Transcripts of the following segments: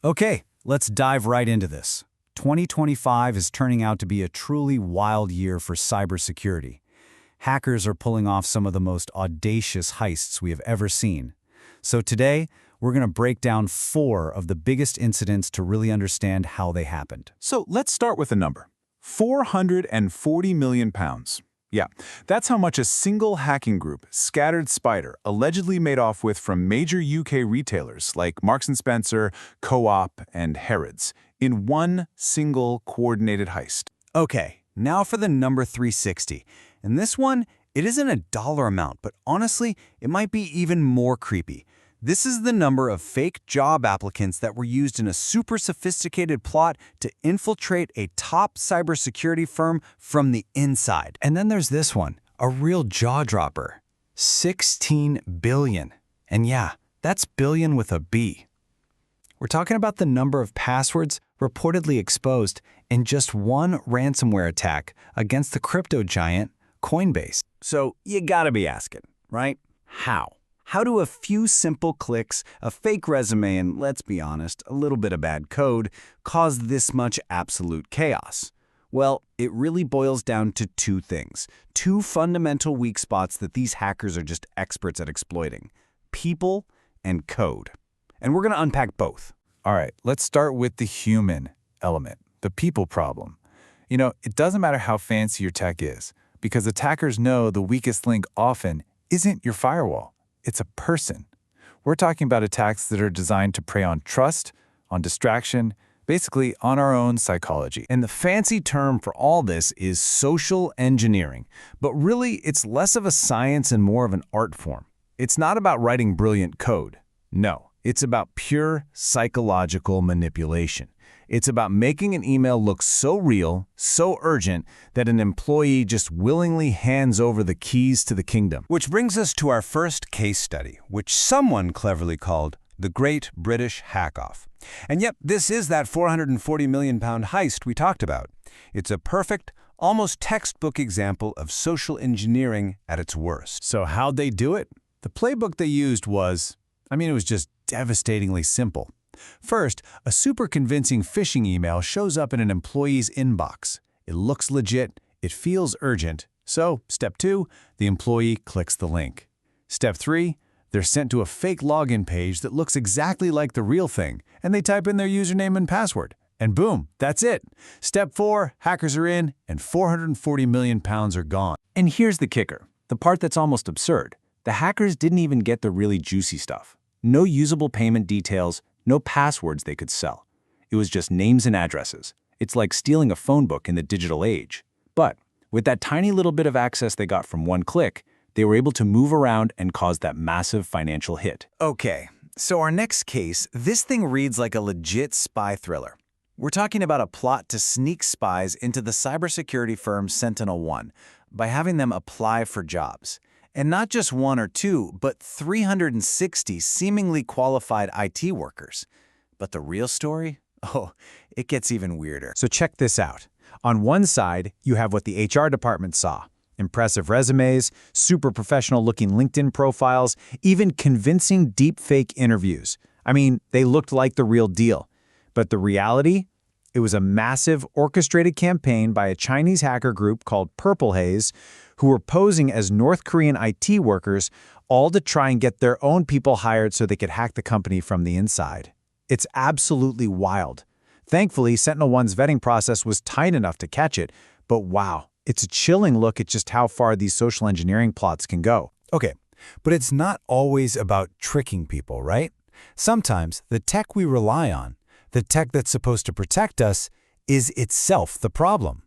Okay, let's dive right into this. 2025 is turning out to be a truly wild year for cybersecurity. Hackers are pulling off some of the most audacious heists we have ever seen. So today, we're going to break down 4 of the biggest incidents to really understand how they happened. So let's start with a number. 440 million pounds. Yeah, that's how much a single hacking group, Scattered Spider, allegedly made off with from major UK retailers like Marks & Spencer, Co-op, and Harrods in one single coordinated heist. Okay, now for the number 360. And this one, it isn't a dollar amount, but honestly, it might be even more creepy. This is the number of fake job applicants that were used in a super sophisticated plot to infiltrate a top cybersecurity firm from the inside. And then there's this one, a real jaw-dropper. 16 billion. And yeah, that's billion with a B. We're talking about the number of passwords reportedly exposed in just one ransomware attack against the crypto giant Coinbase. So you gotta be asking, right? How? How do a few simple clicks, a fake resume, and let's be honest, a little bit of bad code, cause this much absolute chaos? Well, it really boils down to 2 things. 2 fundamental weak spots that these hackers are just experts at exploiting. People and code. And we're going to unpack both. All right, let's start with the human element, the people problem. You know, it doesn't matter how fancy your tech is, because attackers know the weakest link often isn't your firewall. It's a person. We're talking about attacks that are designed to prey on trust, on distraction, basically on our own psychology. And the fancy term for all this is social engineering. But really, it's less of a science and more of an art form. It's not about writing brilliant code. No, it's about pure psychological manipulation. It's about making an email look so real, so urgent, that an employee just willingly hands over the keys to the kingdom. Which brings us to our first case study, which someone cleverly called the Great British Hack-Off. And yep, this is that 440 million pound heist we talked about. It's a perfect, almost textbook example of social engineering at its worst. So how'd they do it? The playbook they used was, it was just devastatingly simple. First, a super convincing phishing email shows up in an employee's inbox. It looks legit, it feels urgent. So, step 2, the employee clicks the link. Step 3, they're sent to a fake login page that looks exactly like the real thing, and they type in their username and password. And boom, that's it. Step 4, hackers are in, and 440 million pounds are gone. And here's the kicker, the part that's almost absurd. The hackers didn't even get the really juicy stuff. No usable payment details, no passwords they could sell. It was just names and addresses. It's like stealing a phone book in the digital age. But with that tiny little bit of access they got from one click, they were able to move around and cause that massive financial hit. Okay, so our next case, this thing reads like a legit spy thriller. We're talking about a plot to sneak spies into the cybersecurity firm SentinelOne by having them apply for jobs. And not just 1 or 2, but 360 seemingly qualified IT workers. But the real story? Oh, it gets even weirder. So check this out. On one side, you have what the HR department saw. Impressive resumes, super professional-looking LinkedIn profiles, even convincing deepfake interviews. They looked like the real deal. But the reality? It was a massive, orchestrated campaign by a Chinese hacker group called Purple Haze, who were posing as North Korean IT workers, all to try and get their own people hired so they could hack the company from the inside. It's absolutely wild. Thankfully, SentinelOne's vetting process was tight enough to catch it, but wow, it's a chilling look at just how far these social engineering plots can go. Okay, but it's not always about tricking people, right? Sometimes the tech we rely on, the tech that's supposed to protect us, is itself the problem.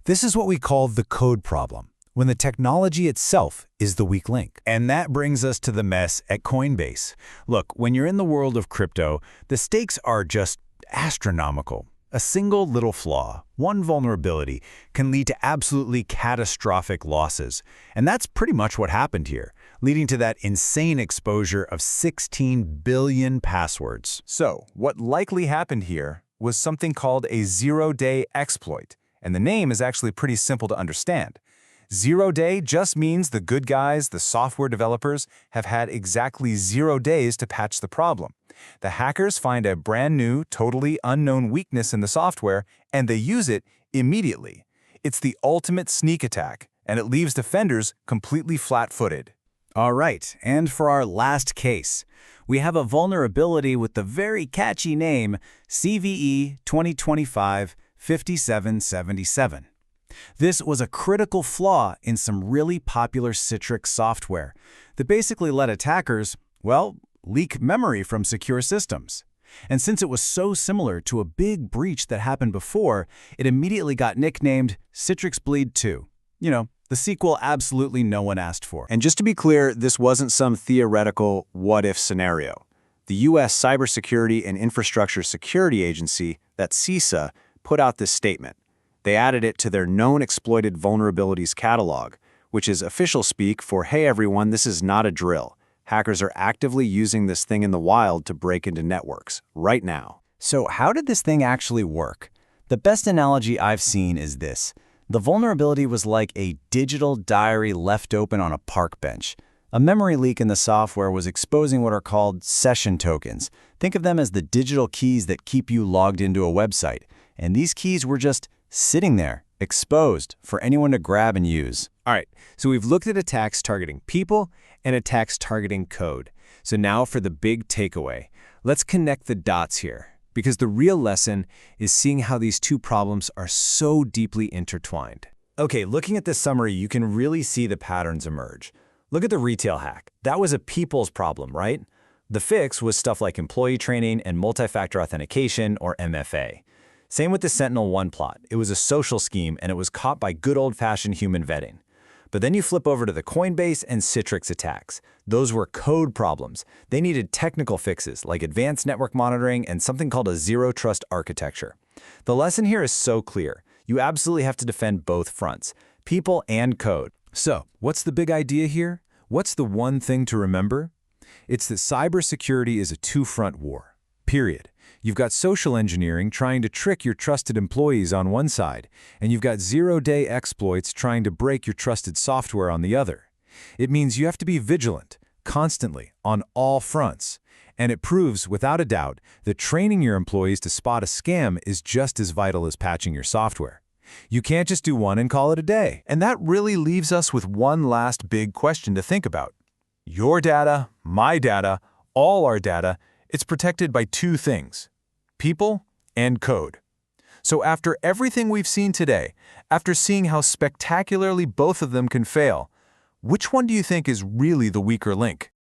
This is what we call the code problem, when the technology itself is the weak link. And that brings us to the mess at Coinbase. Look, when you're in the world of crypto, the stakes are just astronomical. A single little flaw, one vulnerability, can lead to absolutely catastrophic losses. And that's pretty much what happened here, leading to that insane exposure of 16 billion passwords. So, what likely happened here was something called a zero-day exploit. And the name is actually pretty simple to understand. 0 day just means the good guys, the software developers, have had exactly 0 days to patch the problem. The hackers find a brand new, totally unknown weakness in the software, and they use it immediately. It's the ultimate sneak attack, and it leaves defenders completely flat-footed. All right, and for our last case, we have a vulnerability with the very catchy name CVE 2025-5777. This was a critical flaw in some really popular Citrix software that basically let attackers, well, leak memory from secure systems. And since it was so similar to a big breach that happened before, it immediately got nicknamed Citrix Bleed 2. You know, the sequel absolutely no one asked for. And just to be clear, this wasn't some theoretical what-if scenario. The U.S. Cybersecurity and Infrastructure Security Agency, that's CISA, put out this statement. They added it to their known exploited vulnerabilities catalog, which is official speak for, hey everyone, this is not a drill. Hackers are actively using this thing in the wild to break into networks, right now. So how did this thing actually work? The best analogy I've seen is this. The vulnerability was like a digital diary left open on a park bench. A memory leak in the software was exposing what are called session tokens. Think of them as the digital keys that keep you logged into a website. And these keys were just sitting there, exposed for anyone to grab and use. All right, so we've looked at attacks targeting people and attacks targeting code. So now for the big takeaway. Let's connect the dots here, because the real lesson is seeing how these two problems are so deeply intertwined. Okay, looking at this summary, you can really see the patterns emerge. Look at the retail hack. That was a people's problem, right? The fix was stuff like employee training and multi-factor authentication, or MFA. Same with the SentinelOne plot. It was a social scheme, and it was caught by good old-fashioned human vetting. But then you flip over to the Coinbase and Citrix attacks. Those were code problems. They needed technical fixes, like advanced network monitoring and something called a zero-trust architecture. The lesson here is so clear. You absolutely have to defend both fronts, people and code. So, what's the big idea here? What's the one thing to remember? It's that cybersecurity is a two-front war, period. You've got social engineering trying to trick your trusted employees on one side, and you've got zero-day exploits trying to break your trusted software on the other. It means you have to be vigilant, constantly, on all fronts. And it proves, without a doubt, that training your employees to spot a scam is just as vital as patching your software. You can't just do one and call it a day. And that really leaves us with one last big question to think about. Your data, my data, all our data, it's protected by two things: people and code. So after everything we've seen today, after seeing how spectacularly both of them can fail, which one do you think is really the weaker link?